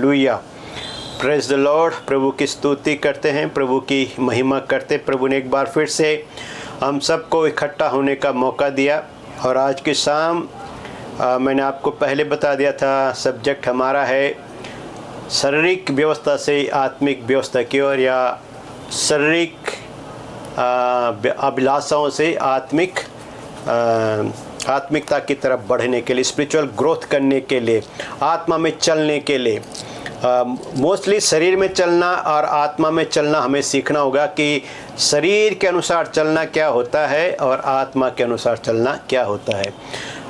Hallelujah, praise the Lord. प्रभु की स्तुति करते हैं, प्रभु की महिमा करते। प्रभु ने एक बार फिर से हम सबको इकट्ठा होने का मौका दिया और आज की शाम मैंने आपको पहले बता दिया था, सब्जेक्ट हमारा है शारीरिक व्यवस्था से आत्मिक व्यवस्था की ओर, या शारीरिक अभिलाषाओं से आत्मिकता की तरफ बढ़ने के लिए, स्पिरिचुअल ग्रोथ करने के लिए, आत्मा में चलने के लिए। मोस्टली शरीर में चलना और आत्मा में चलना हमें सीखना होगा कि शरीर के अनुसार चलना क्या होता है और आत्मा के अनुसार चलना क्या होता है।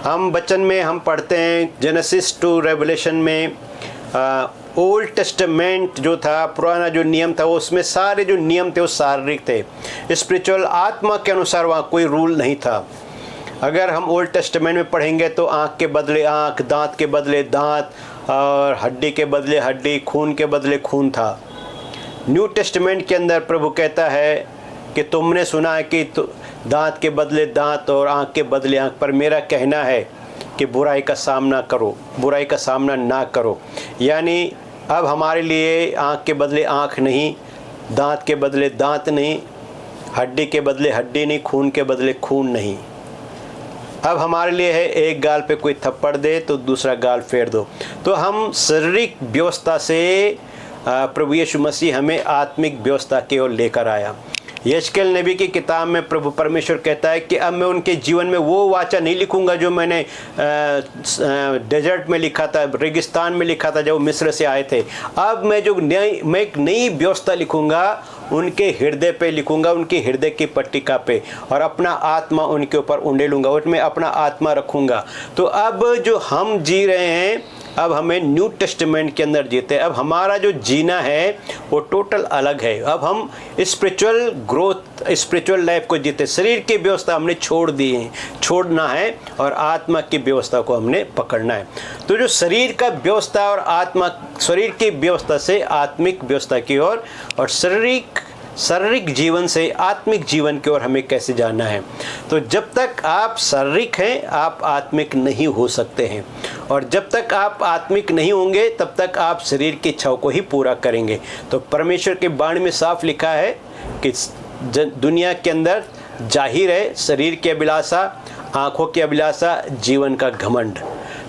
हम वचन में हम पढ़ते हैं जेनेसिस टू रेवलेशन में, ओल्ड टेस्टामेंट जो था, पुराना जो नियम था, उसमें सारे जो नियम थे वो शारीरिक थे। स्पिरिचुअल आत्मा के अनुसार वहाँ कोई रूल नहीं था। अगर हम ओल्ड टेस्टामेंट में पढ़ेंगे तो आँख के बदले आँख, दांत के बदले दांत और हड्डी के बदले हड्डी, खून के बदले खून था। न्यू टेस्टामेंट के अंदर प्रभु कहता है कि तुमने सुना है कि दांत के बदले दांत और आँख के बदले आँख, पर मेरा कहना है कि बुराई का सामना करो, बुराई का सामना ना करो। यानी अब हमारे लिए आँख के बदले आँख नहीं, दांत के बदले दांत नहीं, हड्डी के बदले हड्डी नहीं, खून के बदले खून नहीं। अब हमारे लिए है एक गाल पे कोई थप्पड़ दे तो दूसरा गाल फेर दो। तो हम शारीरिक व्यवस्था से प्रभु यीशु मसीह हमें आत्मिक व्यवस्था की ओर लेकर आया। यशकेल नबी की किताब में प्रभु परमेश्वर कहता है कि अब मैं उनके जीवन में वो वाचा नहीं लिखूंगा जो मैंने डेजर्ट में लिखा था, रेगिस्तान में लिखा था, जब वो मिस्र से आए थे। अब मैं एक नई व्यवस्था लिखूंगा, उनके हृदय पे लिखूंगा, उनके हृदय की पट्टिका पे, और अपना आत्मा उनके ऊपर उंडेलूंगा, उसमें अपना आत्मा रखूंगा। तो अब जो हम जी रहे हैं, अब हमें न्यू टेस्टामेंट के अंदर जीते। अब हमारा जो जीना है वो टोटल अलग है। अब हम स्पिरिचुअल ग्रोथ, स्पिरिचुअल लाइफ को जीते। शरीर की व्यवस्था हमने छोड़ना है और आत्मा की व्यवस्था को हमने पकड़ना है। तो जो शरीर का व्यवस्था और आत्मा, शरीर की व्यवस्था से आत्मिक व्यवस्था की ओर, और शारीरिक जीवन से आत्मिक जीवन की ओर हमें कैसे जाना है। तो जब तक आप शारीरिक हैं, आप आत्मिक नहीं हो सकते हैं, और जब तक आप आत्मिक नहीं होंगे तब तक आप शरीर की इच्छाओं को ही पूरा करेंगे। तो परमेश्वर के वाणी में साफ लिखा है कि दुनिया के अंदर जाहिर है शरीर की अभिलाषा, आँखों की अभिलाषा, जीवन का घमंड।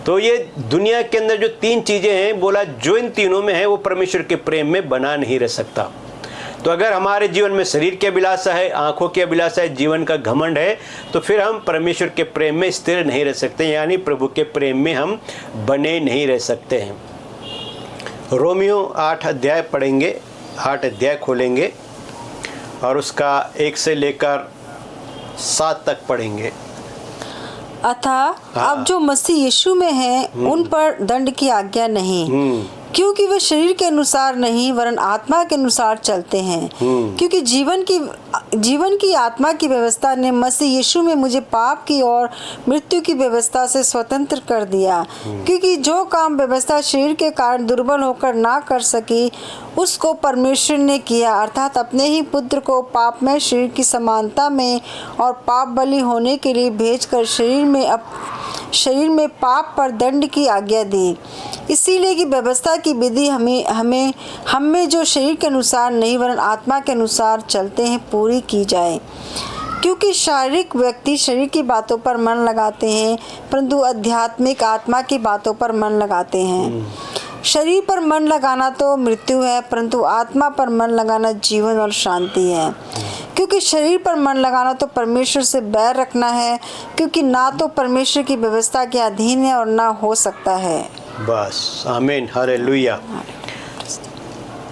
तो ये दुनिया के अंदर जो तीन चीज़ें हैं, बोला जो इन तीनों में है वो परमेश्वर के प्रेम में बना नहीं रह सकता। तो अगर हमारे जीवन में शरीर की अभिलाषा है, आँखों की अभिलाषा है, जीवन का घमंड है, तो फिर हम परमेश्वर के प्रेम में स्थिर नहीं रह सकते, यानी प्रभु के प्रेम में हम बने नहीं रह सकते हैं। रोमियो 8 अध्याय पढ़ेंगे, 8 अध्याय खोलेंगे और उसका 1 से लेकर 7 तक पढ़ेंगे। अतः अब जो मसीह यीशु में हैं, उन पर दंड की आज्ञा नहीं, क्योंकि वे शरीर के अनुसार नहीं वरन आत्मा के अनुसार चलते हैं। क्योंकि जीवन की आत्मा की व्यवस्था ने मसीह यीशु में मुझे पाप की और मृत्यु की व्यवस्था से स्वतंत्र कर दिया। क्योंकि जो काम व्यवस्था शरीर के कारण दुर्बल होकर ना कर सकी, उसको परमेश्वर ने किया, अर्थात अपने ही पुत्र को पाप में शरीर की समानता में और पाप बलि होने के लिए भेजकर शरीर में पाप पर दंड की आज्ञा दी। इसीलिए कि व्यवस्था की विधि हमें जो शरीर के अनुसार नहीं वरन आत्मा के अनुसार चलते हैं पूरी की जाए। क्योंकि शारीरिक व्यक्ति शरीर की बातों पर मन लगाते हैं, परंतु आध्यात्मिक आत्मा की बातों पर मन लगाते हैं। शरीर पर मन लगाना तो मृत्यु है, परंतु आत्मा पर मन लगाना जीवन और शांति है। क्योंकि शरीर पर मन लगाना तो परमेश्वर से बैर रखना है, क्योंकि ना तो परमेश्वर की व्यवस्था के अधीन है और ना हो सकता है। बस, आमीन, हालेलुया।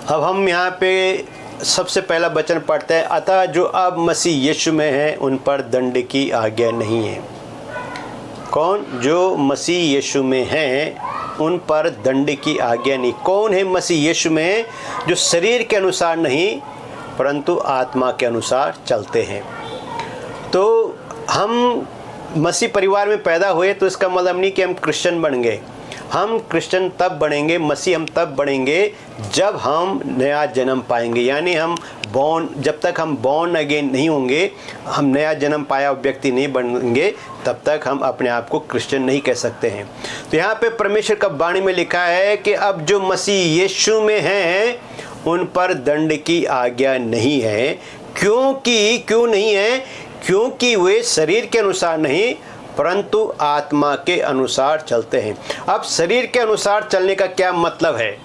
अब हम यहाँ पे सबसे पहला वचन पढ़ते हैं, अतः जो अब मसीह यीशु में है उन पर दंड की आज्ञा नहीं है। कौन? जो मसीह यीशु में हैं उन पर दंड की आज्ञा नहीं। कौन है मसीह यीशु में? जो शरीर के अनुसार नहीं परंतु आत्मा के अनुसार चलते हैं। तो हम मसीह परिवार में पैदा हुए तो इसका मतलब नहीं कि हम क्रिश्चियन बन गए। हम क्रिश्चियन तब बनेंगे, मसीह हम तब बनेंगे जब हम नया जन्म पाएंगे। यानी जब तक हम बॉर्न अगेन नहीं होंगे, हम नया जन्म पाया व्यक्ति नहीं बनेंगे, तब तक हम अपने आप को क्रिश्चियन नहीं कह सकते हैं। तो यहाँ पे परमेश्वर का वाणी में लिखा है कि अब जो मसीह यीशु में हैं उन पर दंड की आज्ञा नहीं है। क्यों नहीं है? क्योंकि वे शरीर के अनुसार नहीं परंतु आत्मा के अनुसार चलते हैं। अब शरीर के अनुसार चलने का क्या मतलब है?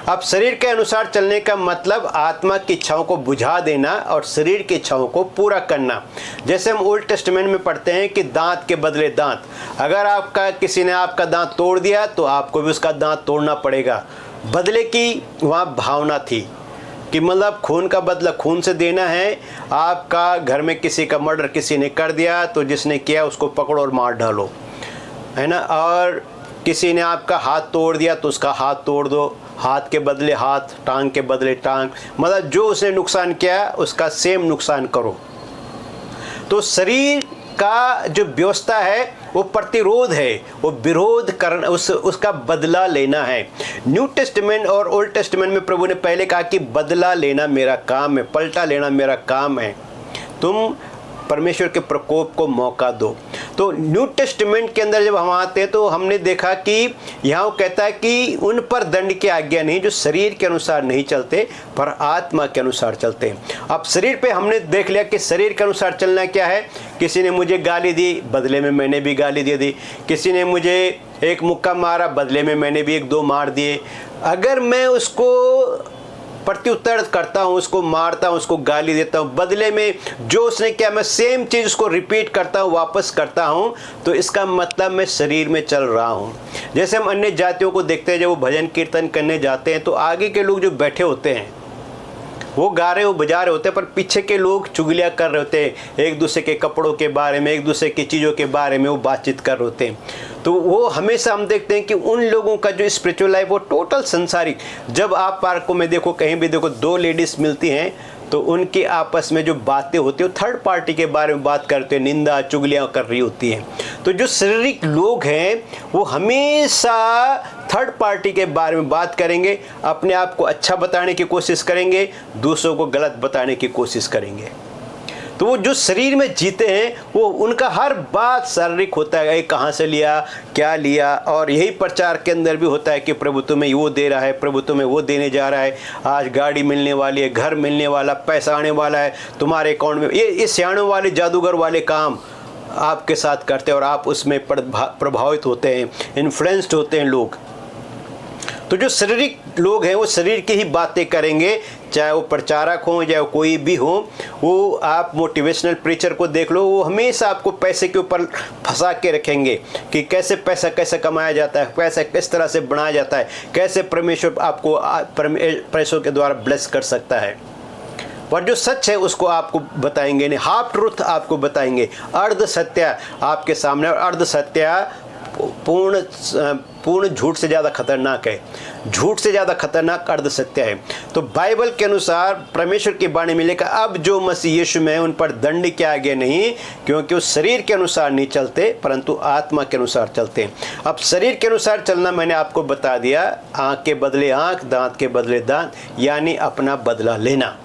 अब शरीर के अनुसार चलने का मतलब आत्मा की इच्छाओं को बुझा देना और शरीर की इच्छाओं को पूरा करना। जैसे हम ओल्ड टेस्टामेंट में पढ़ते हैं कि दांत के बदले दांत। अगर किसी ने आपका दांत तोड़ दिया तो आपको भी उसका दांत तोड़ना पड़ेगा। बदले की वहाँ भावना थी कि मतलब खून का बदला खून से देना है। आपका घर में किसी का मर्डर किसी ने कर दिया तो जिसने किया उसको पकड़ो और मार डालो, है ना। और किसी ने आपका हाथ तोड़ दिया तो उसका हाथ तोड़ दो, हाथ के बदले हाथ, टांग के बदले टांग, मतलब जो उसने नुकसान किया उसका सेम नुकसान करो। तो शरीर का जो व्यवस्था है वो प्रतिरोध है, वो विरोध करना, उसका बदला लेना है। न्यू टेस्टामेंट और ओल्ड टेस्टामेंट में प्रभु ने पहले कहा कि बदला लेना मेरा काम है, पलटा लेना मेरा काम है, तुम परमेश्वर के प्रकोप को मौका दो। तो न्यू टेस्टामेंट के अंदर जब हम आते हैं तो हमने देखा कि यहाँ वो कहता है कि उन पर दंड की आज्ञा नहीं जो शरीर के अनुसार नहीं चलते पर आत्मा के अनुसार चलते हैं। अब शरीर पे हमने देख लिया कि शरीर के अनुसार चलना क्या है। किसी ने मुझे गाली दी, बदले में मैंने भी गाली दे दी। किसी ने मुझे एक मुक्का मारा, बदले में मैंने भी 1-2 मार दिए। अगर मैं उसको प्रत्युत्तर करता हूँ, उसको मारता हूँ, उसको गाली देता हूँ, बदले में जो उसने किया मैं सेम चीज़ उसको रिपीट करता हूँ, वापस करता हूँ, तो इसका मतलब मैं शरीर में चल रहा हूँ। जैसे हम अन्य जातियों को देखते हैं, जब वो भजन कीर्तन करने जाते हैं तो आगे के लोग जो बैठे होते हैं वो गा रहे, वो बजा रहे होते हैं, पर पीछे के लोग चुगलियाँ कर रहे होते हैं, एक दूसरे के कपड़ों के बारे में, एक दूसरे की चीज़ों के बारे में वो बातचीत कर रहे होते हैं। तो वो हमेशा हम देखते हैं कि उन लोगों का जो स्पिरिचुअल लाइफ वो टोटल संसारिक। जब आप पार्कों में देखो, कहीं भी देखो, 2 लेडीज़ मिलती हैं तो उनकी आपस में जो बातें होती है वो थर्ड पार्टी के बारे में बात करते हैं, निंदा चुगलियाँ कर रही होती हैं। तो जो शारीरिक लोग हैं वो हमेशा थर्ड पार्टी के बारे में बात करेंगे, अपने आप को अच्छा बताने की कोशिश करेंगे, दूसरों को गलत बताने की कोशिश करेंगे। तो वो जो शरीर में जीते हैं वो उनका हर बात शारीरिक होता है, ये कहाँ से लिया, क्या लिया। और यही प्रचार के अंदर भी होता है कि प्रभु तुम्हें वो दे रहा है, प्रभु तुम्हें वो देने जा रहा है, आज गाड़ी मिलने वाली है, घर मिलने वाला, पैसा आने वाला है तुम्हारे अकाउंट में। ये सियाणों वाले, जादूगर वाले काम आपके साथ करते हैं और आप उसमें प्रभावित होते हैं, इन्फ्लुएंस्ड होते हैं लोग। तो जो शारीरिक लोग हैं वो शरीर की ही बातें करेंगे, चाहे वो प्रचारक हों, चाहे वो कोई भी हो। वो आप मोटिवेशनल प्रीचर को देख लो, वो हमेशा आपको पैसे के ऊपर फंसा के रखेंगे कि कैसे पैसा कैसे कमाया जाता है, पैसा किस तरह से बनाया जाता है, कैसे परमेश्वर आपको पैसों के द्वारा ब्लेस कर सकता है। पर जो सच है उसको आपको बताएंगे नहीं, हाफ ट्रूथ आपको बताएंगे, अर्ध सत्य आपके सामने। और अर्ध सत्य पूर्ण झूठ से ज़्यादा खतरनाक है, झूठ से ज़्यादा खतरनाक अर्ध सत्य है। तो बाइबल के अनुसार परमेश्वर की वाणी में लिखा, अब जो मसीह यीशु में है उन पर दंड की आज्ञा नहीं, क्योंकि उस शरीर के अनुसार नहीं चलते परंतु आत्मा के अनुसार चलते हैं। अब शरीर के अनुसार चलना मैंने आपको बता दिया, आँख के बदले आँख, दांत के बदले दांत, यानी अपना बदला लेना।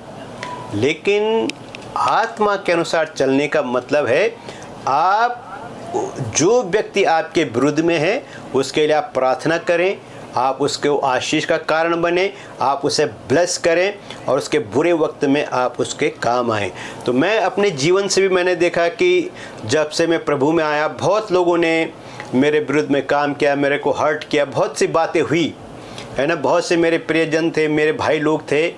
लेकिन आत्मा के अनुसार चलने का मतलब है आप जो व्यक्ति आपके विरुद्ध में है उसके लिए आप प्रार्थना करें, आप उसके आशीष का कारण बने, आप उसे ब्लेस करें और उसके बुरे वक्त में आप उसके काम आएँ। तो मैं अपने जीवन से भी मैंने देखा कि जब से मैं प्रभु में आया, बहुत लोगों ने मेरे विरुद्ध में काम किया, मेरे को हर्ट किया, बहुत सी बातें हुई, है ना। बहुत से मेरे प्रियजन थे, मेरे भाई लोग थे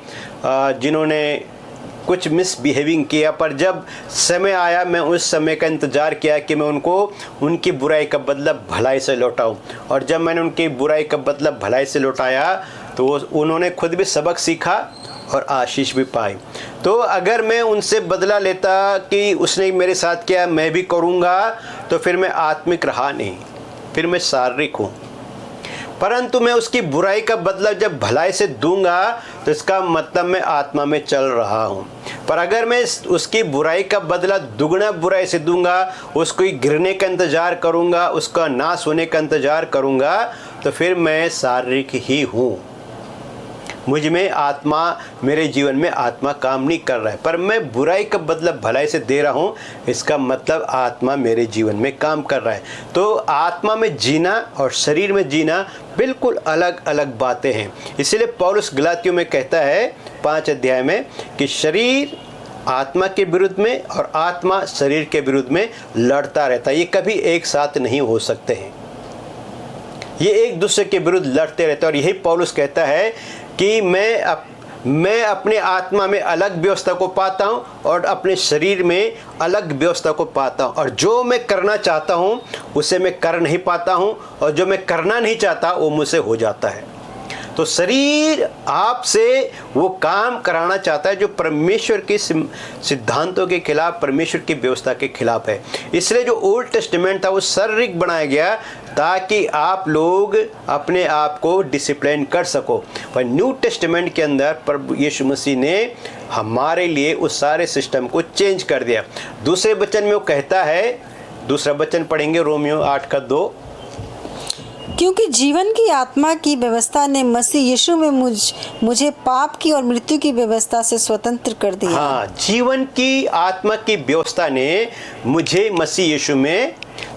जिन्होंने कुछ मिसबिहेविंग किया। पर जब समय आया मैं उस समय का इंतज़ार किया कि मैं उनको उनकी बुराई का बदला भलाई से लौटाऊं। और जब मैंने उनकी बुराई का बदला भलाई से लौटाया तो उन्होंने खुद भी सबक सीखा और आशीष भी पाई। तो अगर मैं उनसे बदला लेता कि उसने मेरे साथ किया मैं भी करूँगा, तो फिर मैं आत्मिक रहा नहीं, फिर मैं शारीरिक हूँ। परंतु मैं उसकी बुराई का बदला जब भलाई से दूंगा तो इसका मतलब मैं आत्मा में चल रहा हूँ। पर अगर मैं उसकी बुराई का बदला दुगना बुराई से दूंगा, उसको गिरने का इंतज़ार करूँगा, उसका नाश होने का इंतज़ार करूँगा, तो फिर मैं शारीरिक ही हूँ। मुझ में आत्मा, मेरे जीवन में आत्मा काम नहीं कर रहा है, पर मैं बुराई का बदला भलाई से दे रहा हूँ, इसका मतलब आत्मा मेरे जीवन में काम कर रहा है। तो आत्मा में जीना और शरीर में जीना बिल्कुल अलग अलग बातें हैं। इसलिए पौलुस गलातियों में कहता है 5 अध्याय में कि शरीर आत्मा के विरुद्ध में और आत्मा शरीर के विरुद्ध में लड़ता रहता है। ये कभी एक साथ नहीं हो सकते हैं, ये एक दूसरे के विरुद्ध लड़ते रहते हैं। और यही पौलुस कहता है कि मैं अपने आत्मा में अलग व्यवस्था को पाता हूँ और अपने शरीर में अलग व्यवस्था को पाता हूँ, और जो मैं करना चाहता हूँ उसे मैं कर नहीं पाता हूँ, और जो मैं करना नहीं चाहता वो मुझसे हो जाता है। तो शरीर आपसे वो काम कराना चाहता है जो परमेश्वर के सिद्धांतों के खिलाफ, परमेश्वर की व्यवस्था के खिलाफ है। इसलिए जो ओल्ड टेस्टामेंट था वो शारीरिक बनाया गया ताकि आप लोग अपने आप को डिसिप्लिन कर सको। पर न्यू टेस्टामेंट के अंदर प्रभु यीशु मसीह ने हमारे लिए उस सारे सिस्टम को चेंज कर दिया। दूसरे वचन में वो कहता है, दूसरा वचन पढ़ेंगे रोमियो 8:2, क्योंकि जीवन की आत्मा की व्यवस्था ने मसीह यीशु में मुझे पाप की और मृत्यु की व्यवस्था से स्वतंत्र कर दिया। हाँ, जीवन की आत्मा की व्यवस्था ने मुझे मसीह यीशु में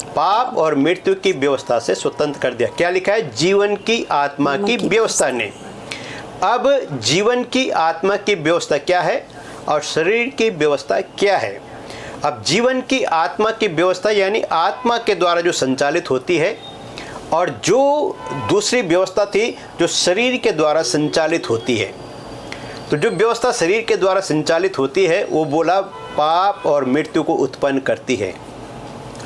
पाप और मृत्यु की व्यवस्था से स्वतंत्र कर दिया। क्या लिखा है? जीवन की आत्मा की व्यवस्था ने। अब जीवन की आत्मा की व्यवस्था क्या है और शरीर की व्यवस्था क्या है? अब जीवन की आत्मा की व्यवस्था यानी आत्मा के द्वारा जो संचालित होती है, और जो दूसरी व्यवस्था थी जो शरीर के द्वारा संचालित होती है। तो जो व्यवस्था शरीर के द्वारा संचालित होती है वो बोला पाप और मृत्यु को उत्पन्न करती है।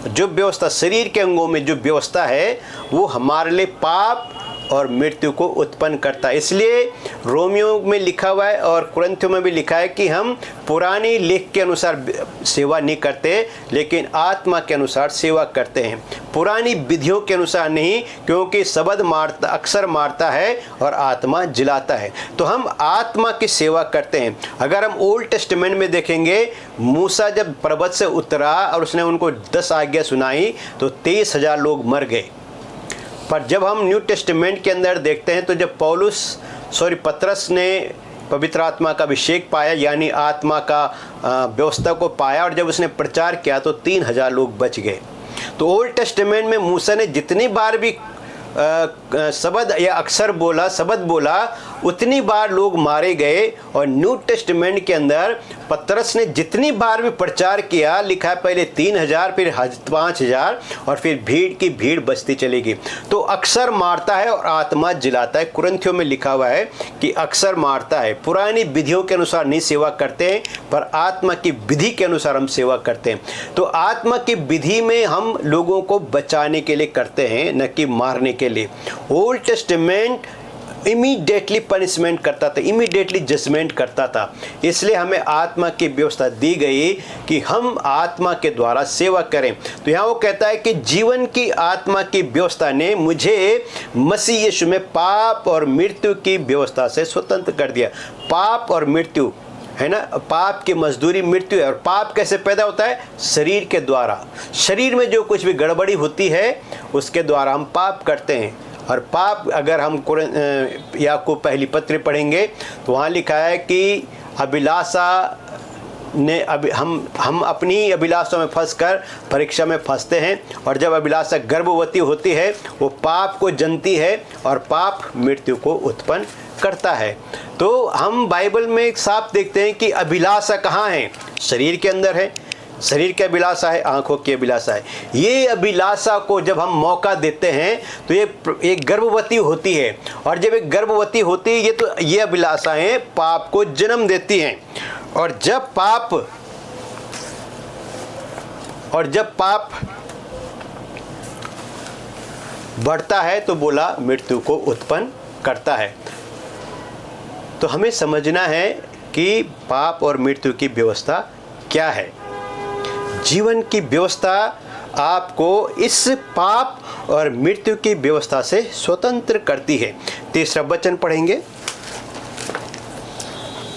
जो व्यवस्था शरीर के अंगों में जो व्यवस्था है वो हमारे लिए पाप और मृत्यु को उत्पन्न करता है। इसलिए रोमियो में लिखा हुआ है और कुरिन्थियों में भी लिखा है कि हम पुरानी लेख के अनुसार सेवा नहीं करते, लेकिन आत्मा के अनुसार सेवा करते हैं, पुरानी विधियों के अनुसार नहीं, क्योंकि शब्द अक्सर मारता है और आत्मा जिलाता है। तो हम आत्मा की सेवा करते हैं। अगर हम ओल्ड टेस्टामेंट में देखेंगे, मूसा जब पर्वत से उतरा और उसने उनको 10 आज्ञा सुनाई तो 23,000 लोग मर गए। पर जब हम न्यू टेस्टामेंट के अंदर देखते हैं तो जब पतरस ने पवित्र आत्मा का अभिषेक पाया, यानी आत्मा का व्यवस्था को पाया, और जब उसने प्रचार किया तो 3,000 लोग बच गए। तो ओल्ड टेस्टामेंट में मूसा ने जितनी बार भी शब्द या अक्षर बोला, शब्द बोला, उतनी बार लोग मारे गए। और न्यू टेस्टामेंट के अंदर पतरस ने जितनी बार भी प्रचार किया, लिखा है पहले 3,000 फिर 5,000 और फिर भीड़ की भीड़ बचती चलेगी। तो अक्षर मारता है और आत्मा जिलाता है। कुरिन्थियों में लिखा हुआ है कि अक्षर मारता है, पुरानी विधियों के अनुसार नहीं सेवा करते हैं, पर आत्मा की विधि के अनुसार हम सेवा करते हैं। तो आत्मा की विधि में हम लोगों को बचाने के लिए करते हैं, न कि मारने के लिए। ओल्ड टेस्टामेंट इमीडिएटली पनिशमेंट करता था, इमीडिएटली जजमेंट करता था। इसलिए हमें आत्मा की व्यवस्था दी गई कि हम आत्मा के द्वारा सेवा करें। तो यहाँ वो कहता है कि जीवन की आत्मा की व्यवस्था ने मुझे मसीह यीशु में पाप और मृत्यु की व्यवस्था से स्वतंत्र कर दिया। पाप और मृत्यु है ना, पाप की मजदूरी मृत्यु है। और पाप कैसे पैदा होता है? शरीर के द्वारा। शरीर में जो कुछ भी गड़बड़ी होती है उसके द्वारा हम पाप करते हैं। और पाप, अगर हम याकूब पहली पत्री पढ़ेंगे तो वहाँ लिखा है कि अभिलाषा ने हम अपनी अभिलाषा में फंसकर परीक्षा में फंसते हैं। और जब अभिलाषा गर्भवती होती है वो पाप को जनती है और पाप मृत्यु को उत्पन्न करता है। तो हम बाइबल में एक साफ देखते हैं कि अभिलाषा कहाँ है? शरीर के अंदर है। शरीर की अभिलाषा है, आंखों की अभिलाषा है। ये अभिलाषा को जब हम मौका देते हैं तो ये एक गर्भवती होती है, और जब एक गर्भवती होती है तो ये अभिलाषाएं पाप को जन्म देती हैं। और जब पाप बढ़ता है तो बोला मृत्यु को उत्पन्न करता है। तो हमें समझना है कि पाप और मृत्यु की व्यवस्था क्या है। जीवन की व्यवस्था आपको इस पाप और मृत्यु की व्यवस्था से स्वतंत्र करती है। तीसरा वचन पढ़ेंगे।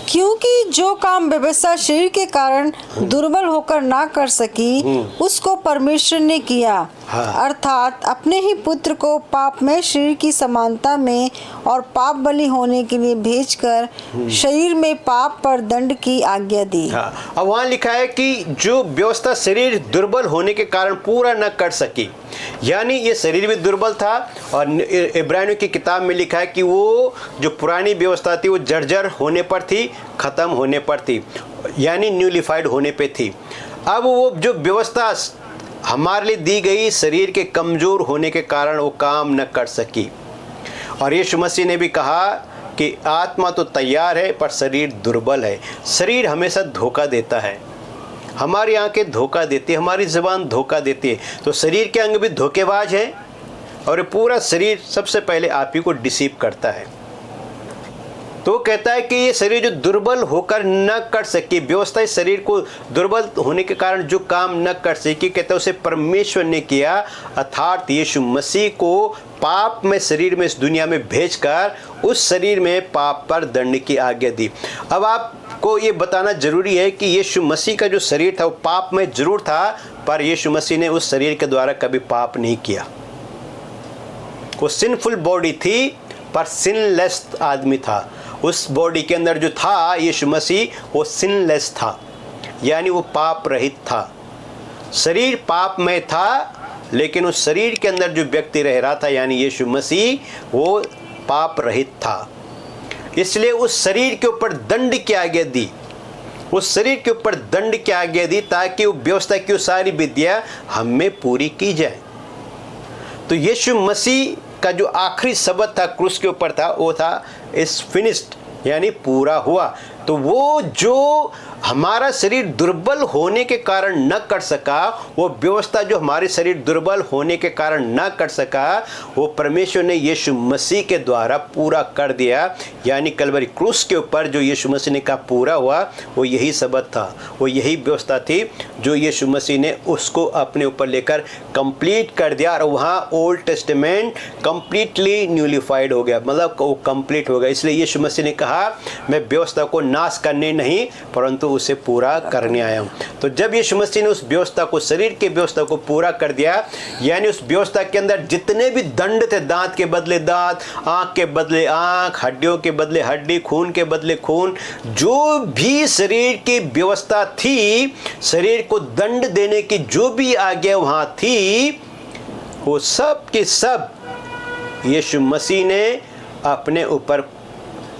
क्योंकि जो काम व्यवस्था शरीर के कारण दुर्बल होकर ना कर सकी उसको परमेश्वर ने किया। हाँ। अर्थात अपने ही पुत्र को पाप में शरीर की समानता में और पाप बलि होने के लिए भेजकर शरीर में पाप पर दंड की आज्ञा दी। हाँ, अब वहाँ लिखा है कि जो व्यवस्था शरीर दुर्बल होने के कारण पूरा न कर सकी, यानी ये शरीर भी दुर्बल था। और इब्रानियों की किताब में लिखा है कि वो जो पुरानी व्यवस्था थी वो जर्जर होने पर थी, ख़त्म होने पर थी, यानी न्यूलिफाइड होने पे थी। अब वो जो व्यवस्था हमारे लिए दी गई शरीर के कमज़ोर होने के कारण वो काम न कर सकी। और यीशु मसीह ने भी कहा कि आत्मा तो तैयार है पर शरीर दुर्बल है। शरीर हमेशा धोखा देता है, हमारी आंखें धोखा देती है, हमारी ज़बान धोखा देती है। तो शरीर के अंग भी धोखेबाज हैं और पूरा शरीर सबसे पहले आप ही को डिसीव करता है। तो कहता है कि ये शरीर जो दुर्बल होकर न कर सकी, व्यवस्था इस शरीर को दुर्बल होने के कारण जो काम न कर सकी, कहता है उसे परमेश्वर ने किया, अर्थात यीशु मसीह को पाप में शरीर में इस दुनिया में भेजकर उस शरीर में पाप पर दंड की आज्ञा दी। अब आपको ये बताना जरूरी है कि यीशु मसीह का जो शरीर था वो पाप में जरूर था, पर यीशु मसीह ने उस शरीर के द्वारा कभी पाप नहीं किया। वो सिनफुल बॉडी थी पर सिनलेस आदमी था। उस बॉडी के अंदर जो था यीशु मसीह वो सिनलेस था, यानी वो पाप रहित था। शरीर पाप में था, लेकिन उस शरीर के अंदर जो व्यक्ति रह रहा था यानी यीशु मसीह वो पाप रहित था। इसलिए उस शरीर के ऊपर दंड की आज्ञा दी, उस शरीर के ऊपर दंड की आज्ञा दी ताकि वो व्यवस्था की वो सारी विधियाँ हमें पूरी की जाए। तो यीशु मसीह का जो आखिरी शब्द था क्रूस के ऊपर था वो था इस फिनिश्ड, यानी पूरा हुआ। तो वो जो हमारा शरीर दुर्बल होने के कारण न कर सका, वो व्यवस्था जो हमारे शरीर दुर्बल होने के कारण न कर सका, वो परमेश्वर ने यीशु मसीह के द्वारा पूरा कर दिया। यानी कलवरी क्रूस के ऊपर जो यीशु मसीह ने कहा पूरा हुआ, वो यही शब्द था, वो यही व्यवस्था थी जो यीशु मसीह ने उसको अपने ऊपर लेकर कंप्लीट कर दिया। और वहाँ ओल्ड टेस्टामेंट कंप्लीटली न्यूलिफाइड हो गया, मतलब वो कंप्लीट हो गया। इसलिए यीशु मसीह ने कहा मैं व्यवस्था को नाश करने नहीं परंतु उसे पूरा करने आया हूँ। तो जब यीशु मसीह ने उस व्यवस्था को, शरीर के व्यवस्था को पूरा कर दिया, यानी उस व्यवस्था के अंदर जितने भी दंड थे, दांत के बदले दांत, आँख के बदले आँख, हड्डियों के बदले हड्डी, खून के बदले खून, जो भी शरीर की व्यवस्था थी, शरीर को दंड देने की जो भी आज्ञा वहाँ थी, वो सब के सब यीशु मसीह ने अपने ऊपर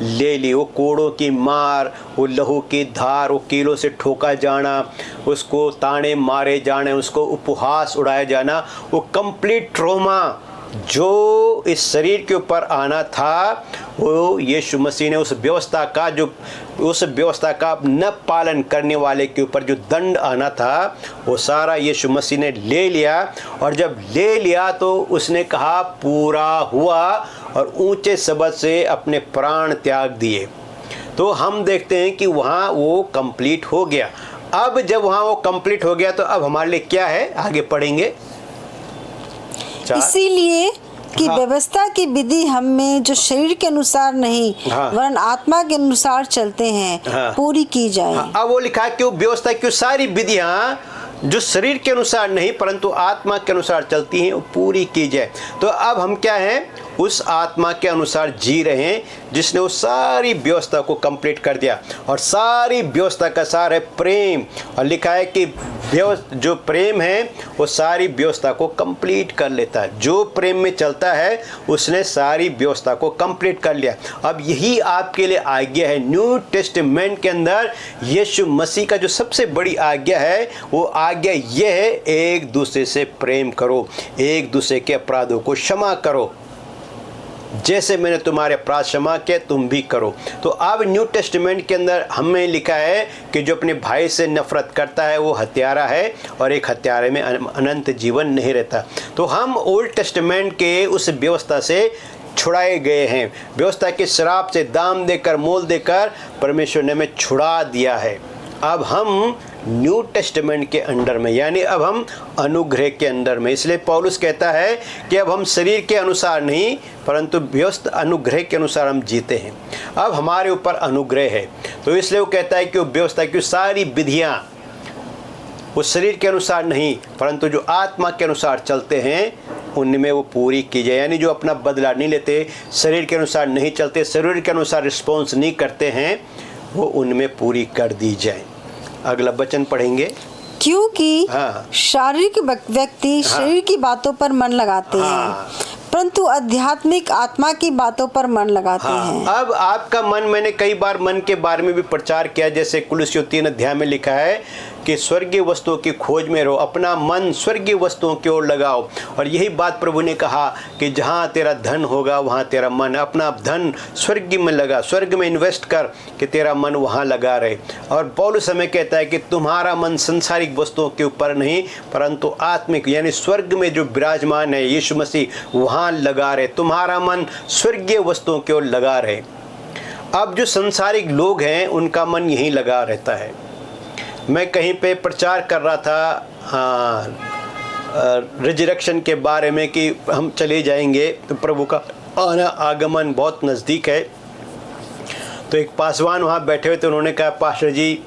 ले ली। वो कोड़ों की मार, वो लहू की धार, वो कीलों से ठोका जाना, उसको ताने मारे जाने, उसको उपहास उड़ाया जाना, वो कंप्लीट ट्रॉमा जो इस शरीर के ऊपर आना था, वो यीशु मसीह ने उस व्यवस्था का न पालन करने वाले के ऊपर जो दंड आना था, वो सारा यीशु मसीह ने ले लिया। और जब ले लिया तो उसने कहा पूरा हुआ, और ऊंचे शब्द से अपने प्राण त्याग दिए। तो हम देखते हैं कि वहाँ वो कंप्लीट हो गया। अब जब वहाँ वो कंप्लीट हो गया तो अब हमारे लिए क्या है, आगे पढ़ेंगे। इसीलिए कि व्यवस्था की विधि हम में जो शरीर के अनुसार नहीं वरन आत्मा के अनुसार चलते हैं पूरी की जाए। अब वो लिखा है कि वो व्यवस्था की सारी विधियाँ जो शरीर के अनुसार नहीं परंतु आत्मा के अनुसार चलती हैं वो पूरी की जाए। तो अब हम क्या हैं, उस आत्मा के अनुसार जी रहे हैं जिसने वो सारी व्यवस्था को कंप्लीट कर दिया। और सारी व्यवस्था का सार है प्रेम, और लिखा है कि जो प्रेम है वो सारी व्यवस्था को कंप्लीट कर लेता है। जो प्रेम में चलता है उसने सारी व्यवस्था को कंप्लीट कर लिया। अब यही आपके लिए आज्ञा है। न्यू टेस्टामेंट के अंदर यीशु मसीह का जो सबसे बड़ी आज्ञा है, वो आज्ञा ये है, एक दूसरे से प्रेम करो, एक दूसरे के अपराधों को क्षमा करो, जैसे मैंने तुम्हारे अपराध क्षमा किए तुम भी करो। तो अब न्यू टेस्टामेंट के अंदर हमें लिखा है कि जो अपने भाई से नफरत करता है वो हत्यारा है, और एक हत्यारे में अनंत जीवन नहीं रहता। तो हम ओल्ड टेस्टामेंट के उस व्यवस्था से छुड़ाए गए हैं। व्यवस्था के श्राप से दाम देकर, मोल देकर परमेश्वर ने हमें छुड़ा दिया है। अब हम न्यू टेस्टामेंट के अंडर में, यानी अब हम अनुग्रह के अंडर में। इसलिए पौलुस कहता है कि अब हम शरीर के अनुसार नहीं परंतु व्यस्त अनुग्रह के अनुसार हम जीते हैं। अब हमारे ऊपर अनुग्रह है। तो इसलिए वो कहता है कि वो व्यवस्था की सारी विधियाँ वो शरीर के अनुसार नहीं परंतु जो आत्मा के अनुसार चलते हैं उनमें वो पूरी की जाए। यानी जो अपना बदला नहीं लेते, शरीर के अनुसार नहीं चलते, शरीर के अनुसार रिस्पॉन्स नहीं करते हैं, वो उनमें पूरी कर दी जाए। अगला वचन पढ़ेंगे। क्योंकि हाँ। शारीरिक व्यक्ति शरीर की बातों पर मन लगाते हैं, परंतु आध्यात्मिक आत्मा की बातों पर मन लगाते हैं। अब आपका मन, मैंने कई बार मन के बारे में भी प्रचार किया, जैसे कुलुस्सियों 3 अध्याय में लिखा है कि स्वर्गीय वस्तुओं की खोज में रहो, अपना मन स्वर्गीय वस्तुओं की ओर लगाओ। और यही बात प्रभु ने कहा कि जहाँ तेरा धन होगा वहाँ तेरा मन, अपना धन स्वर्ग में लगा, स्वर्ग में इन्वेस्ट कर कि तेरा मन वहाँ लगा रहे। और पौलुस हमें कहता है कि तुम्हारा मन संसारिक वस्तुओं के ऊपर नहीं परंतु आत्मिक यानी स्वर्ग में जो विराजमान है यीशु मसीह वहाँ लगा रहे, तुम्हारा मन स्वर्गीय वस्तुओं की ओर लगा रहे। अब जो संसारिक लोग हैं उनका मन यहीं लगा रहता है। मैं कहीं पे प्रचार कर रहा था रिजरेक्शन के बारे में कि हम चले जाएंगे, तो प्रभु का आगमन बहुत नज़दीक है। तो एक पासवान वहाँ बैठे हुए थे, उन्होंने कहा पास्टर जी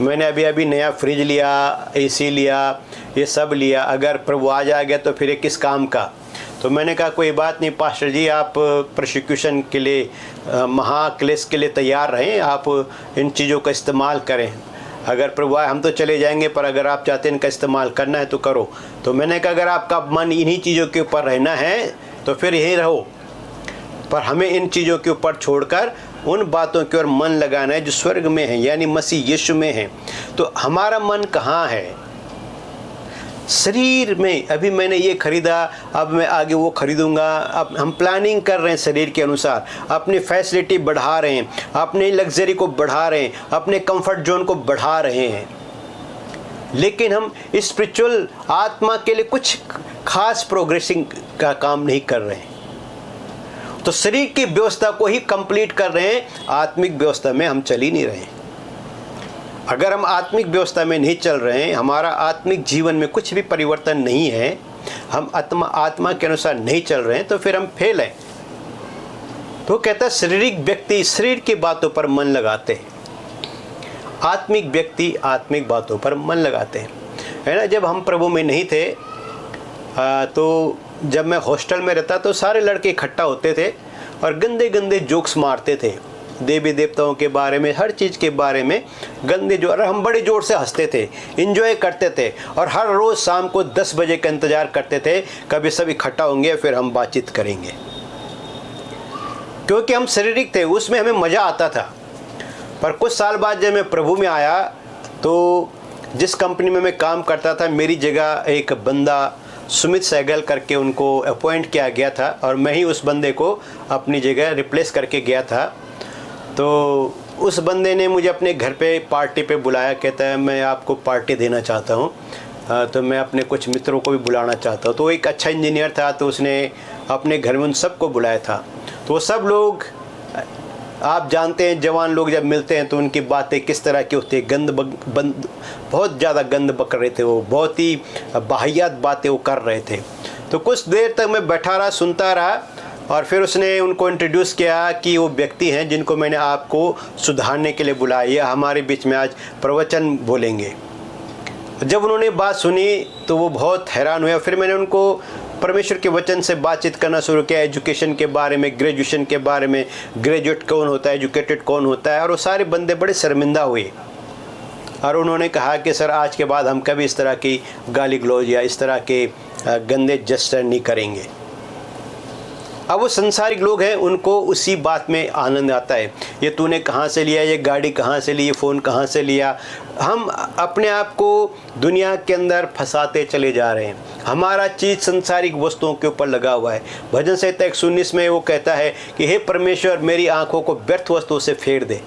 मैंने अभी अभी नया फ्रिज लिया, एसी लिया, ये सब लिया, अगर प्रभु आ जाएगा तो फिर ये किस काम का। तो मैंने कहा कोई बात नहीं पास्टर जी, आप प्रोसिक्यूशन के लिए महाक्लेश के लिए तैयार रहें, आप इन चीज़ों का इस्तेमाल करें। अगर प्रभु आए हम तो चले जाएंगे, पर अगर आप चाहते हैं इनका इस्तेमाल करना है तो करो। तो मैंने कहा अगर आपका मन इन्हीं चीज़ों के ऊपर रहना है तो फिर यहीं रहो, पर हमें इन चीज़ों के ऊपर छोड़कर उन बातों की ओर मन लगाना है जो स्वर्ग में है, यानी मसीह यीशु में है। तो हमारा मन कहाँ है? शरीर में। अभी मैंने ये खरीदा, अब मैं आगे वो खरीदूंगा। अब हम प्लानिंग कर रहे हैं शरीर के अनुसार, अपनी फैसिलिटी बढ़ा रहे हैं, अपनी लग्जरी को बढ़ा रहे हैं, अपने कंफर्ट जोन को बढ़ा रहे हैं, लेकिन हम स्पिरिचुअल आत्मा के लिए कुछ खास प्रोग्रेसिंग का काम नहीं कर रहे हैं। तो शरीर की व्यवस्था को ही कंप्लीट कर रहे हैं, आत्मिक व्यवस्था में हम चल ही नहीं रहे हैं। अगर हम आत्मिक व्यवस्था में नहीं चल रहे हैं, हमारा आत्मिक जीवन में कुछ भी परिवर्तन नहीं है, हम आत्मा के अनुसार नहीं चल रहे हैं, तो फिर हम फेल हैं। तो कहता है शारीरिक व्यक्ति शरीर की बातों पर मन लगाते हैं, आत्मिक व्यक्ति आत्मिक बातों पर मन लगाते हैं, है ना। जब हम प्रभु में नहीं थे तो जब मैं हॉस्टल में रहता तो सारे लड़के इकट्ठा होते थे और गंदे गंदे जोक्स मारते थे, देवी देवताओं के बारे में, हर चीज़ के बारे में गंदे जो, और हम बड़े ज़ोर से हंसते थे, इंजॉय करते थे, और हर रोज़ शाम को 10 बजे का इंतज़ार करते थे कभी सब इकट्ठा होंगे फिर हम बातचीत करेंगे, क्योंकि हम शारीरिक थे, उसमें हमें मज़ा आता था। पर कुछ साल बाद जब मैं प्रभु में आया तो जिस कंपनी में मैं काम करता था, मेरी जगह एक बंदा सुमित सहगल करके उनको अपॉइंट किया गया था और मैं ही उस बंदे को अपनी जगह रिप्लेस करके गया था। तो उस बंदे ने मुझे अपने घर पे पार्टी पे बुलाया, कहता है मैं आपको पार्टी देना चाहता हूँ, तो मैं अपने कुछ मित्रों को भी बुलाना चाहता हूँ। तो एक अच्छा इंजीनियर था, तो उसने अपने घर में उन सबको बुलाया था। तो वो सब लोग, आप जानते हैं जवान लोग जब मिलते हैं तो उनकी बातें किस तरह की होती है, बहुत ज़्यादा गंद बक रहे थे, वो बहुत ही बाहियात बातें वो कर रहे थे। तो कुछ देर तक मैं बैठा रहा, सुनता रहा, और फिर उसने उनको इंट्रोड्यूस किया कि वो व्यक्ति हैं जिनको मैंने आपको सुधारने के लिए बुलाया, ये हमारे बीच में आज प्रवचन बोलेंगे। जब उन्होंने बात सुनी तो वो बहुत हैरान हुए। फिर मैंने उनको परमेश्वर के वचन से बातचीत करना शुरू किया, एजुकेशन के बारे में, ग्रेजुएशन के बारे में, ग्रेजुएट कौन होता है, एजुकेटेड कौन होता है। और वो सारे बंदे बड़े शर्मिंदा हुए और उन्होंने कहा कि सर आज के बाद हम कभी इस तरह की गाली गलौज या इस तरह के गंदे जेस्चर नहीं करेंगे। अब वो संसारिक लोग हैं, उनको उसी बात में आनंद आता है, ये तूने कहाँ से लिया, ये गाड़ी कहाँ से ली, ये फ़ोन कहाँ से लिया। हम अपने आप को दुनिया के अंदर फंसाते चले जा रहे हैं, हमारा चीज़ संसारिक वस्तुओं के ऊपर लगा हुआ है। भजन संहिता 119 में वो कहता है कि हे परमेश्वर मेरी आँखों को व्यर्थ वस्तुओं से फेर दे।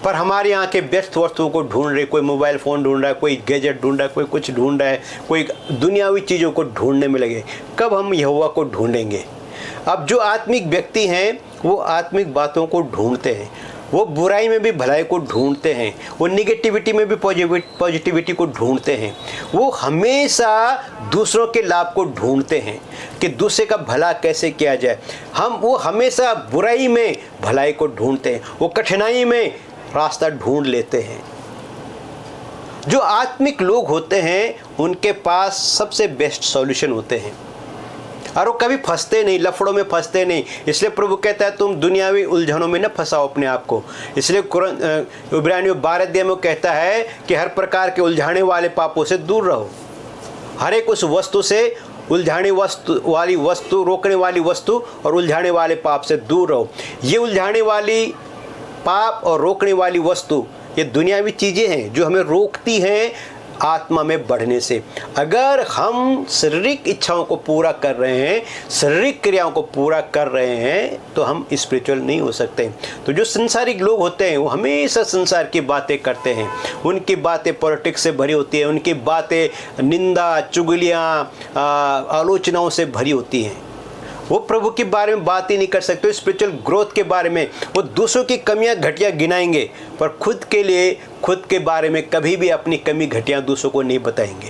पर हमारी आंखें व्यर्थ वस्तुओं को ढूंढ रही, कोई मोबाइल फ़ोन ढूंढ रहा है, कोई गैजेट ढूंढ रहा है, कोई कुछ ढूंढ रहा है, कोई दुनियावी चीज़ों को ढूंढने में लगे। कब हम यहोवा को ढूंढेंगे? अब जो आत्मिक व्यक्ति हैं वो आत्मिक बातों को ढूंढते हैं। वो बुराई में भी भलाई को ढूंढते हैं, वो निगेटिविटी में भी पॉजिटिविटी को ढूंढते हैं, वो हमेशा दूसरों के लाभ को ढूंढते हैं कि दूसरे का भला कैसे किया जाए। वो हमेशा बुराई में भलाई को ढूंढते हैं, वो कठिनाई में रास्ता ढूंढ लेते हैं। जो आत्मिक लोग होते हैं उनके पास सबसे बेस्ट सॉल्यूशन होते हैं और वो कभी फंसते नहीं, लफड़ों में फंसते नहीं। इसलिए प्रभु कहता है तुम दुनियावी उलझनों में न फंसाओ अपने आप को। इसलिए इब्रानियों 12 में कहता है कि हर प्रकार के उलझाने वाले पापों से दूर रहो। हर एक उस वस्तु से उलझाने वाली वस्तु, रोकने वाली वस्तु और उलझाने वाले पाप से दूर रहो। ये उलझाने वाली पाप और रोकने वाली वस्तु ये दुनियावी चीज़ें हैं जो हमें रोकती हैं आत्मा में बढ़ने से। अगर हम शारीरिक इच्छाओं को पूरा कर रहे हैं, शारीरिक क्रियाओं को पूरा कर रहे हैं, तो हम स्पिरिचुअल नहीं हो सकते। तो जो संसारिक लोग होते हैं वो हमेशा संसार की बातें करते हैं, उनकी बातें पॉलिटिक्स से भरी होती है, उनकी बातें निंदा, चुगलियाँ, आलोचनाओं से भरी होती हैं। वो प्रभु के बारे में बात ही नहीं कर सकते। स्पिरिचुअल ग्रोथ के बारे में वो दूसरों की कमियां घटियां गिनाएंगे, पर खुद के बारे में कभी भी अपनी कमी घटियां दूसरों को नहीं बताएंगे।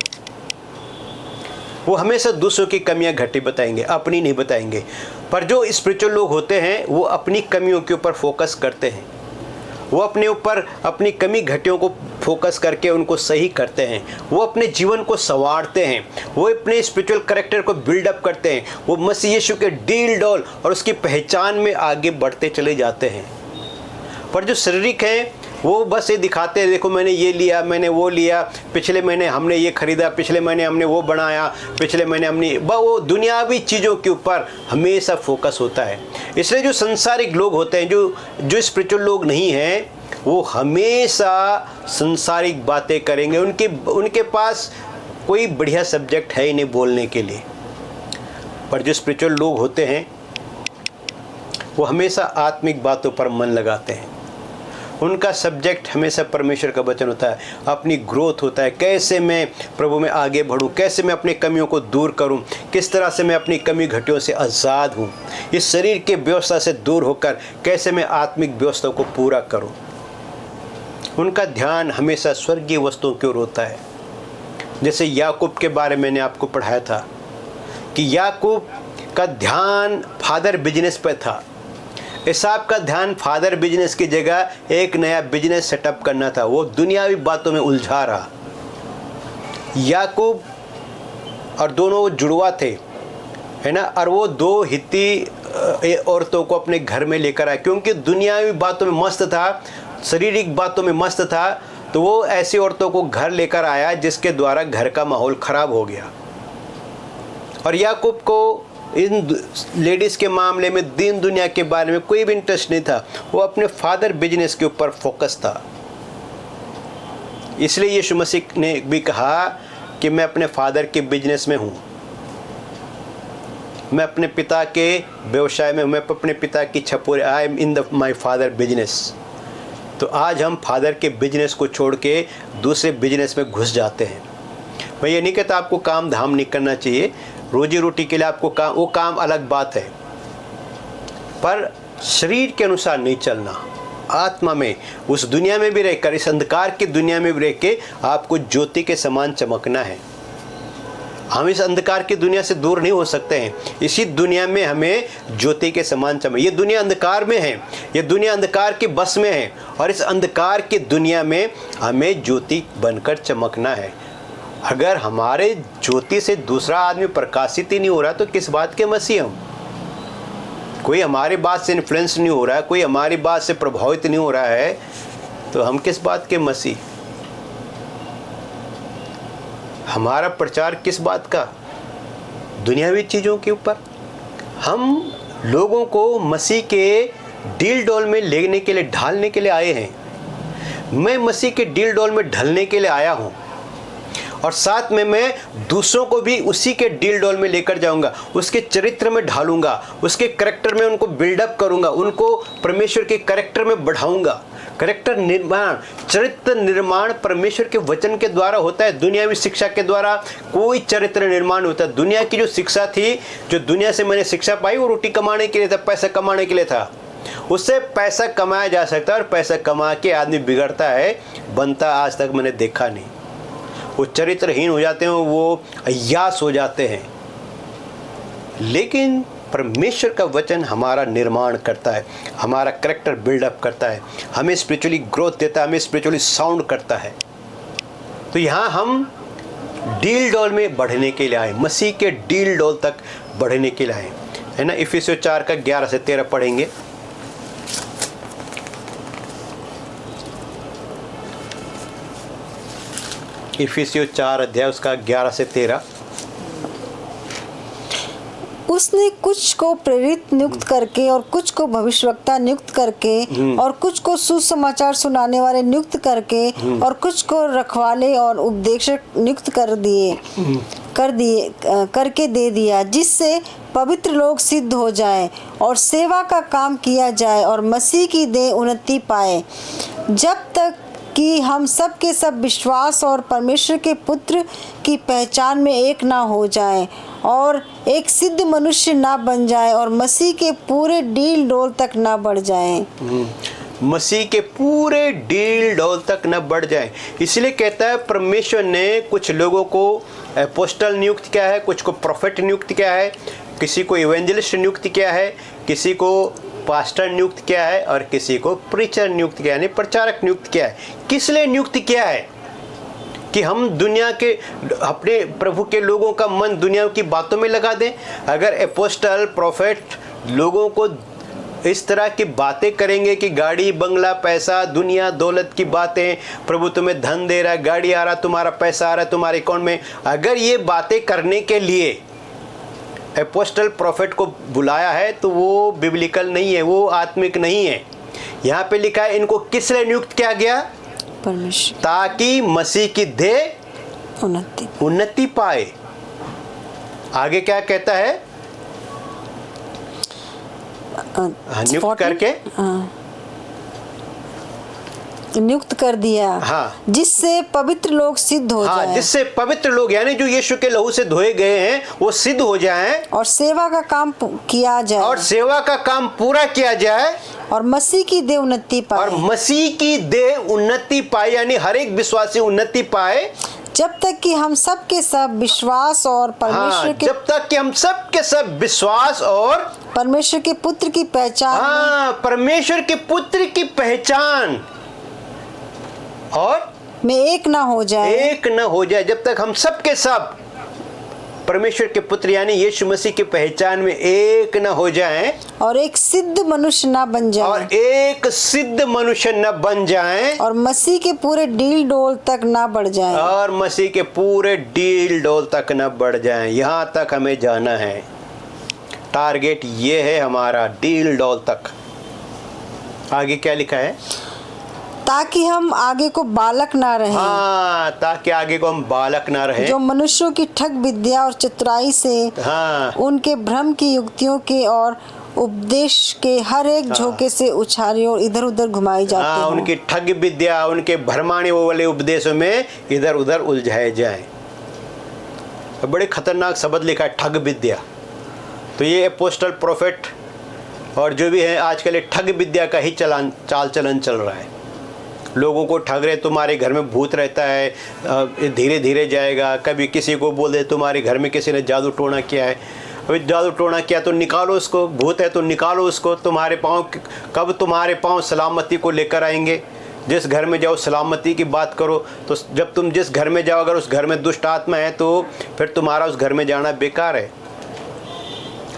वो हमेशा दूसरों की कमियां घटी बताएंगे, अपनी नहीं बताएंगे। पर जो स्पिरिचुअल लोग होते हैं वो अपनी कमियों के ऊपर फोकस करते हैं, वो अपने ऊपर अपनी कमी घटियों को फोकस करके उनको सही करते हैं, वो अपने जीवन को संवारते हैं, वो अपने स्पिरिचुअल कैरेक्टर को बिल्डअप करते हैं, वो मसीह यीशु के डील डॉल और उसकी पहचान में आगे बढ़ते चले जाते हैं। पर जो शारीरिक हैं वो बस ये दिखाते हैं, देखो मैंने ये लिया, मैंने वो लिया, पिछले महीने हमने ये खरीदा, पिछले महीने हमने वो बनाया, पिछले महीने हमने वो दुनियावी चीज़ों के ऊपर हमेशा फोकस होता है। इसलिए जो संसारिक लोग होते हैं, जो स्पिरिचुअल लोग नहीं हैं, वो हमेशा संसारिक बातें करेंगे। उनके पास कोई बढ़िया सब्जेक्ट है ही नहीं बोलने के लिए। पर जो स्पिरिचुअल लोग होते हैं वो हमेशा आत्मिक बातों पर मन लगाते हैं। उनका सब्जेक्ट हमेशा परमेश्वर का वचन होता है, अपनी ग्रोथ होता है, कैसे मैं प्रभु में आगे बढ़ूं, कैसे मैं अपनी कमियों को दूर करूं, किस तरह से मैं अपनी कमी घटियों से आज़ाद हूं, इस शरीर के व्यवस्था से दूर होकर कैसे मैं आत्मिक व्यवस्था को पूरा करूं। उनका ध्यान हमेशा स्वर्गीय वस्तुओं की ओर होता है। जैसे याकूब के बारे में मैंने आपको पढ़ाया था कि याकूब का ध्यान फादर बिजनेस पे था, इसाक का ध्यान फादर बिजनेस की जगह एक नया बिजनेस सेटअप करना था। वो दुनियावी बातों में उलझा रहा। याकूब और दोनों वो जुड़वा थे, है ना, और वो 2 हित्ती औरतों को अपने घर में लेकर आया, क्योंकि दुनियावी बातों में मस्त था, शारीरिक बातों में मस्त था। तो वो ऐसी औरतों को घर लेकर आया जिसके द्वारा घर का माहौल ख़राब हो गया। और याकूब को इन लेडीज़ के मामले में दीन दुनिया के बारे में कोई भी इंटरेस्ट नहीं था, वो अपने फादर बिजनेस के ऊपर फोकस था। इसलिए यीशु मसीह ने भी कहा कि मैं अपने फादर के बिजनेस में हूँ, मैं अपने पिता के व्यवसाय में, मैं अपने पिता की छपोरे, I am in my father business. तो आज हम फादर के बिजनेस को छोड़ के दूसरे बिजनेस में घुस जाते हैं। मैं ये नहीं कहता आपको काम धाम नहीं करना चाहिए, रोजी रोटी के लिए आपको काम, वो काम अलग बात है, पर शरीर के अनुसार नहीं चलना। आत्मा में, उस दुनिया में भी रहकर, इस अंधकार की दुनिया में भी रह के आपको ज्योति के समान चमकना है। हम इस अंधकार की दुनिया से दूर नहीं हो सकते हैं, इसी दुनिया में हमें ज्योति के समान चमक। ये दुनिया अंधकार में है, ये दुनिया अंधकार के बस में है, और इस अंधकार की दुनिया में हमें ज्योति बनकर चमकना है। अगर हमारे ज्योति से दूसरा आदमी प्रकाशित ही नहीं हो रहा तो किस बात के मसीह हम? कोई हमारी बात से इन्फ्लुएंस नहीं हो रहा है, कोई हमारी बात से प्रभावित नहीं हो रहा है, तो हम किस बात के मसीह? हमारा प्रचार किस बात का? दुनियावी चीज़ों के ऊपर। हम लोगों को मसीह के डील डोल में लेने के लिए, ढालने के लिए आए हैं। मैं मसीह के डील डोल में ढलने के लिए आया हूँ, और साथ में मैं दूसरों को भी उसी के डील डोल में लेकर जाऊंगा, उसके चरित्र में ढालूंगा, उसके कैरेक्टर में उनको बिल्डअप करूंगा, उनको परमेश्वर के कैरेक्टर में बढ़ाऊंगा। कैरेक्टर निर्माण, चरित्र निर्माण परमेश्वर के वचन के द्वारा होता है। दुनियावी शिक्षा के द्वारा कोई चरित्र निर्माण होता है। दुनिया की जो शिक्षा थी, जो दुनिया से मैंने शिक्षा पाई, वो रोटी कमाने के लिए था, पैसा कमाने के लिए था। उससे पैसा कमाया जा सकता है, और पैसा कमा के आदमी बिगड़ता है, बनता आज तक मैंने देखा नहीं। वो चरित्रहीन हो जाते हैं, वो अय्यास हो जाते हैं। लेकिन परमेश्वर का वचन हमारा निर्माण करता है, हमारा कैरेक्टर बिल्डअप करता है, हमें स्पिरिचुअली ग्रोथ देता है, हमें स्पिरिचुअली साउंड करता है। तो यहाँ हम डील डॉल में बढ़ने के लिए आए, मसीह के डील डॉल तक बढ़ने के लिए आए, है ना। इफिसियों 4 का 11 से 13 पढ़ेंगे। इफिसियों 4 अध्याय उसका 11 से 13। उसने कुछ को प्रेरित नियुक्त करके और कुछ को भविष्यवक्ता नियुक्त करके और कुछ को सुसमाचार सुनाने वाले नियुक्त करके और कुछ को रखवाले और उपदेशक नियुक्त करके दे दिया, जिससे पवित्र लोग सिद्ध हो जाएं और सेवा का काम किया जाए और मसीह की देह उन्नति पाए, जब तक कि हम सब के सब विश्वास और परमेश्वर के पुत्र की पहचान में एक ना हो जाएं और एक सिद्ध मनुष्य ना बन जाए और मसीह के पूरे डील डोल तक ना बढ़ जाएं। मसीह के पूरे डील डोल तक न बढ़ जाए। इसलिए कहता है परमेश्वर ने कुछ लोगों को अपोस्टल नियुक्त किया है, कुछ को प्रोफेट नियुक्त किया है, किसी को इवेंजलिस्ट नियुक्त किया है, किसी को पास्टर नियुक्त किया है और किसी को प्रीचर नियुक्त किया है, यानी प्रचारक नियुक्त किया है। किस लिए नियुक्त किया है? कि हम दुनिया के अपने प्रभु के लोगों का मन दुनिया की बातों में लगा दें। अगर अपोस्टल प्रोफेट लोगों को इस तरह की बातें करेंगे कि गाड़ी बंगला पैसा दुनिया दौलत की बातें, प्रभु तुम्हें धन दे रहा है, गाड़ी आ रहा, तुम्हारा पैसा आ रहा है तुम्हारे अकाउंट में, अगर ये बातें करने के लिए अपोस्टल प्रोफेट को बुलाया है तो वो बिब्लिकल नहीं है, वो आत्मिक नहीं है। यहाँ पे लिखा है इनको किस लिए नियुक्त किया गया? परमेश्वर, ताकि मसीह की देह उन्नति पाए। आगे क्या कहता है? नियुक्त करके नियुक्त कर दिया, हाँ, जिससे पवित्र लोग सिद्ध हो हाँ, जाएं, जिससे पवित्र लोग यानी जो यीशु के लहू से धोए गए हैं वो सिद्ध हो जाएं और सेवा का काम किया जाए और सेवा का काम पूरा किया जाए और मसीह की देह उन्नति पाए, और मसीह की देह उन्नति पाए, यानी हर एक विश्वासी उन्नति पाए, जब तक कि हम सब के सब विश्वास और परमेश्वर के जब तक कि हम सब के सब विश्वास और परमेश्वर के पुत्र की पहचान परमेश्वर के पुत्र की पहचान और में एक ना हो जाए, एक न हो जाए। जब तक हम सब के सब परमेश्वर के पुत्र यानी यीशु मसीह की पहचान में एक न हो जाएं और एक सिद्ध मनुष्य ना बन जाए, और एक सिद्ध मनुष्य न बन जाएं और मसीह के पूरे डील डोल तक ना बढ़ जाए, और मसीह के पूरे डील डोल तक न बढ़ जाएं। यहाँ तक हमें जाना है। टारगेट ये है हमारा, डील डोल तक। आगे क्या लिखा है? ताकि हम आगे को बालक ना रहें, हाँ, ताकि आगे को हम बालक ना रहें, जो मनुष्यों की ठग विद्या और चतुराई से उनके भ्रम की युक्तियों के और उपदेश के हर एक झोंके से उछाले और इधर उधर घुमाई जाते हैं। उनकी ठग विद्या, उनके भरमाने वाले उपदेशों में इधर उधर उलझाए जाएं। बड़े खतरनाक शब्द लिखा है, ठग विद्या। तो ये अपोस्टल प्रोफेट और जो भी है आजकल ठग विद्या का ही चाल चलन चल रहा है। लोगों को ठग रहे, तुम्हारे घर में भूत रहता है, धीरे धीरे जाएगा। कभी किसी को बोल दे तुम्हारे घर में किसी ने जादू टोना किया है, अभी जादू टोना किया तो निकालो उसको, भूत है तो निकालो उसको। तुम्हारे पाँव कब तुम्हारे पाँव सलामती को लेकर आएंगे? जिस घर में जाओ सलामती की बात करो, तो जब तुम जिस घर में जाओ अगर उस घर में दुष्ट आत्मा है तो फिर तुम्हारा उस घर में जाना बेकार है।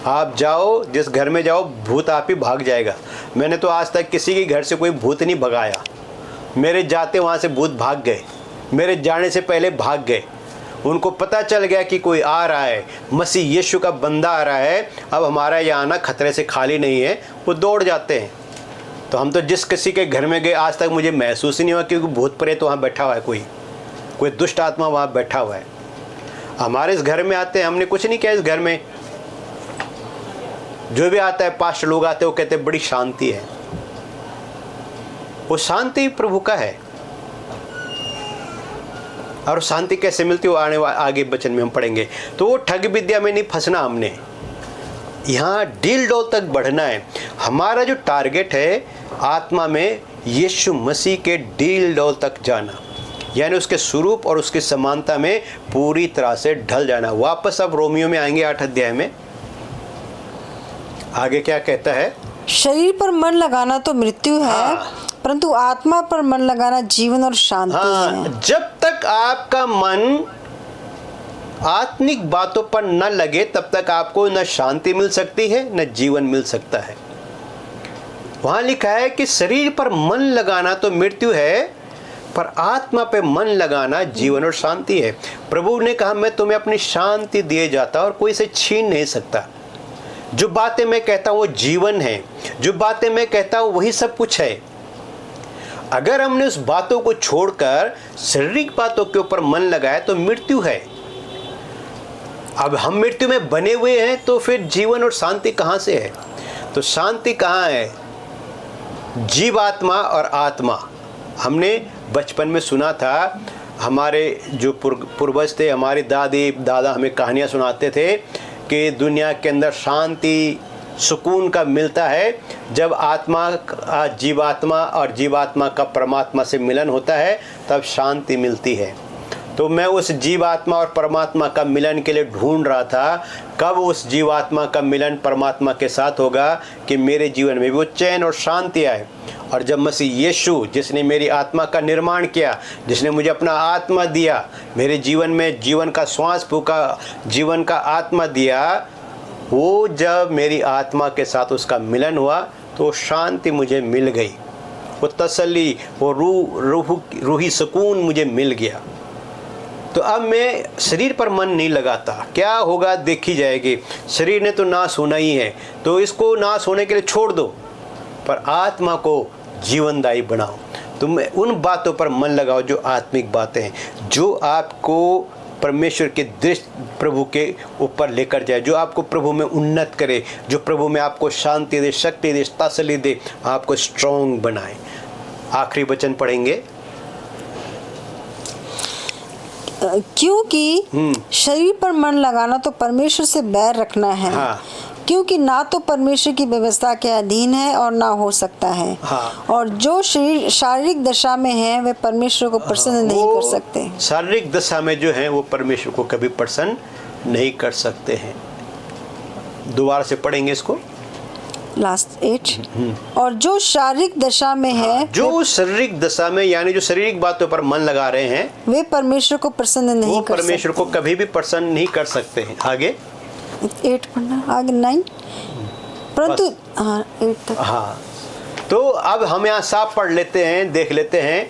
आप जाओ, जिस घर में जाओ भूत आप ही भाग जाएगा। मैंने तो आज तक किसी के घर से कोई भूत नहीं भगाया। मेरे जाते वहाँ से भूत भाग गए, मेरे जाने से पहले भाग गए। उनको पता चल गया कि कोई आ रहा है, मसीह यीशु का बंदा आ रहा है, अब हमारा यहाँ आना खतरे से खाली नहीं है, वो दौड़ जाते हैं। तो हम तो जिस किसी के घर में गए आज तक मुझे महसूस ही नहीं हुआ क्योंकि भूत प्रेत वहाँ बैठा हुआ है, कोई दुष्ट आत्मा वहाँ बैठा हुआ है। हमारे इस घर में आते हैं, हमने कुछ नहीं किया इस घर में। जो भी आता है, पास्टर लोग आते हैं, वो कहते हैं बड़ी शांति है। वो शांति प्रभु का है। और शांति कैसे मिलती है वो आगे वचन में हम पढ़ेंगे। तो वो ठग विद्या में नहीं फंसना हमने। यहाँ डील डोल तक बढ़ना है। हमारा जो टारगेट है आत्मा में यीशु मसीह के डील डोल तक जाना, यानी उसके स्वरूप और उसकी समानता में पूरी तरह से ढल जाना। वापस अब रोमियो में आएंगे 8 अध्याय में, आगे क्या कहता है? शरीर पर मन लगाना तो मृत्यु है, हाँ। परंतु आत्मा पर मन लगाना जीवन और शांति है। जब तक आपका मन आत्मिक बातों पर न लगे तब तक आपको न शांति मिल सकती है न जीवन मिल सकता है। वहां लिखा है कि शरीर पर मन लगाना तो मृत्यु है, पर आत्मा पे मन लगाना जीवन और शांति है। प्रभु ने कहा मैं तुम्हें अपनी शांति दिए जाता और कोई इसे छीन नहीं सकता। जो बातें मैं कहता हूँ वो जीवन है, जो बातें मैं कहता हूँ वही सब कुछ है। अगर हमने उस बातों को छोड़कर शारीरिक बातों के ऊपर मन लगाया तो मृत्यु है। अब हम मृत्यु में बने हुए हैं तो फिर जीवन और शांति कहाँ से है? तो शांति कहाँ है? जीवात्मा और आत्मा। हमने बचपन में सुना था, हमारे जो पूर्वज थे, हमारे दादी दादा हमें कहानियाँ सुनाते थे कि दुनिया के अंदर शांति सुकून का मिलता है जब आत्मा जीवात्मा और जीवात्मा का परमात्मा से मिलन होता है, तब शांति मिलती है। तो मैं उस जीवात्मा और परमात्मा का मिलन के लिए ढूंढ रहा था, कब उस जीवात्मा का मिलन परमात्मा के साथ होगा कि मेरे जीवन में भी वो चैन और शांति आए। और जब मसीह यीशु, जिसने मेरी आत्मा का निर्माण किया, जिसने मुझे अपना आत्मा दिया, मेरे जीवन में जीवन का श्वास फूका, जीवन का आत्मा दिया, वो जब मेरी आत्मा के साथ उसका मिलन हुआ तो शांति मुझे मिल गई, वो तसल्ली, वो रूही सुकून मुझे मिल गया। तो अब मैं शरीर पर मन नहीं लगाता। क्या होगा देखी जाएगी। शरीर ने तो नाश होना ही है, तो इसको नाश होने के लिए छोड़ दो, पर आत्मा को जीवनदायी बनाओ। तुम उन बातों पर मन लगाओ जो आत्मिक बातें हैं, जो आपको परमेश्वर के दृष्टि प्रभु के ऊपर लेकर जाए, जो आपको प्रभु में उन्नत करे, जो प्रभु में आपको शांति दे, शक्ति दे, तसल्ली दे, आपको स्ट्रॉन्ग बनाए। आखिरी वचन पढ़ेंगे। क्योंकि शरीर पर मन लगाना तो परमेश्वर से बैर रखना है। हाँ। क्योंकि ना तो परमेश्वर की व्यवस्था के अधीन है और ना हो सकता है। हाँ। और जो शरीर शारीरिक दशा में है वे परमेश्वर को प्रसन्न नहीं कर सकते। शारीरिक दशा में जो है वो परमेश्वर को कभी प्रसन्न नहीं कर सकते हैं। दोबारा से पढ़ेंगे इसको, लास्ट 8। और जो शारीरिक दशा में है, जो शारीरिक दशा में यानी जो शारीरिक बातों पर मन लगा रहे हैं, वे परमेश्वर को प्रसन्न नहीं कर सकते। परमेश्वर को कभी भी प्रसन्न नहीं कर सकते हैं। आगे 8 पढ़ना, आगे 9, परंतु 8 तक। हाँ, तो अब हम यहाँ साफ पढ़ लेते हैं, देख लेते हैं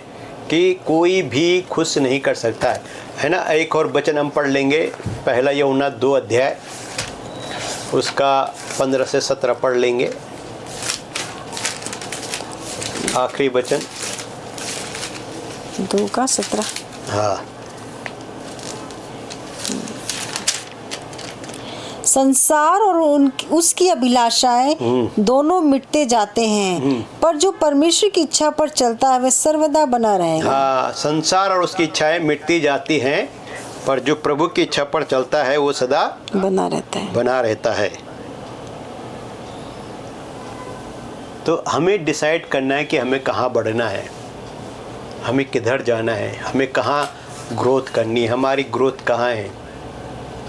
कि कोई भी खुश नहीं कर सकता है ना। एक और वचन हम पढ़ लेंगे, पहला यूहन्ना 2 अध्याय, उसका 15 से 17 पढ़ लेंगे। आखिरी वचन 2 का 17। हाँ। संसार और उसकी अभिलाषाएं दोनों मिटते जाते हैं, पर जो परमेश्वर की इच्छा पर चलता है वह सर्वदा बना रहेगा। हाँ, संसार और उसकी इच्छाएं मिटती जाती हैं, पर जो प्रभु की इच्छा पर चलता है वो सदा बना रहता है। तो हमें डिसाइड करना है कि हमें कहाँ बढ़ना है, हमें किधर जाना है, हमें कहाँ ग्रोथ करनी है, हमारी ग्रोथ कहाँ है।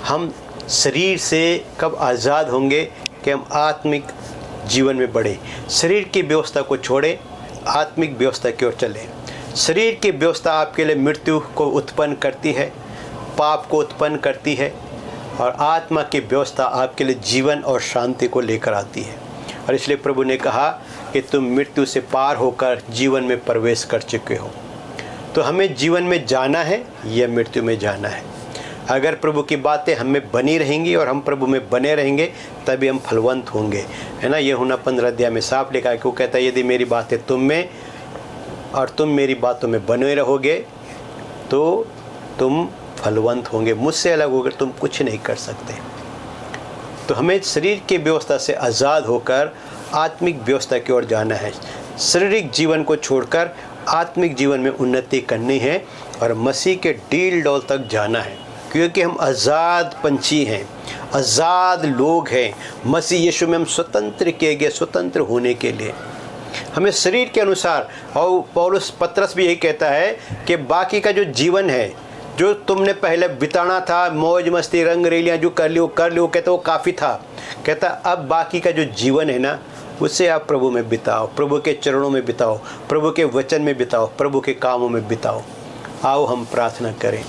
हम शरीर से कब आज़ाद होंगे कि हम आत्मिक जीवन में बढ़े। शरीर की व्यवस्था को छोड़े, आत्मिक व्यवस्था की ओर चले। शरीर की व्यवस्था आपके लिए मृत्यु को उत्पन्न करती है, पाप को उत्पन्न करती है, और आत्मा की व्यवस्था आपके लिए जीवन और शांति को लेकर आती है। और इसलिए प्रभु ने कहा कि तुम मृत्यु से पार होकर जीवन में प्रवेश कर चुके हो। तो हमें जीवन में जाना है या मृत्यु में जाना है। अगर प्रभु की बातें हमें बनी रहेंगी और हम प्रभु में बने रहेंगे तभी हम फलवंत होंगे, है ना। यूहन्ना 15 अध्याय में साफ लिखा है कि वो कहता है यदि मेरी बातें तुम में और तुम मेरी बातों में बने रहोगे तो तुम फलवंत होंगे। मुझसे अलग होकर तुम कुछ नहीं कर सकते। तो हमें शरीर की व्यवस्था से आज़ाद होकर आत्मिक व्यवस्था की ओर जाना है। शारीरिक जीवन को छोड़कर आत्मिक जीवन में उन्नति करनी है और मसीह के डील डोल तक जाना है, क्योंकि हम आज़ाद पंछी हैं, आज़ाद लोग हैं। मसीह यीशु में हम स्वतंत्र किए गए, स्वतंत्र होने के लिए हमें शरीर के अनुसार, और पौलुस पतरस भी यही कहता है कि बाकी का जो जीवन है, जो तुमने पहले बिताना था, मौज मस्ती रंग रेलियाँ जो कर लियो, कहता वो काफ़ी था। कहता अब बाकी का जो जीवन है ना, उससे आप प्रभु में बिताओ, प्रभु के चरणों में बिताओ, प्रभु के वचन में बिताओ, प्रभु के कामों में बिताओ। आओ हम प्रार्थना करें।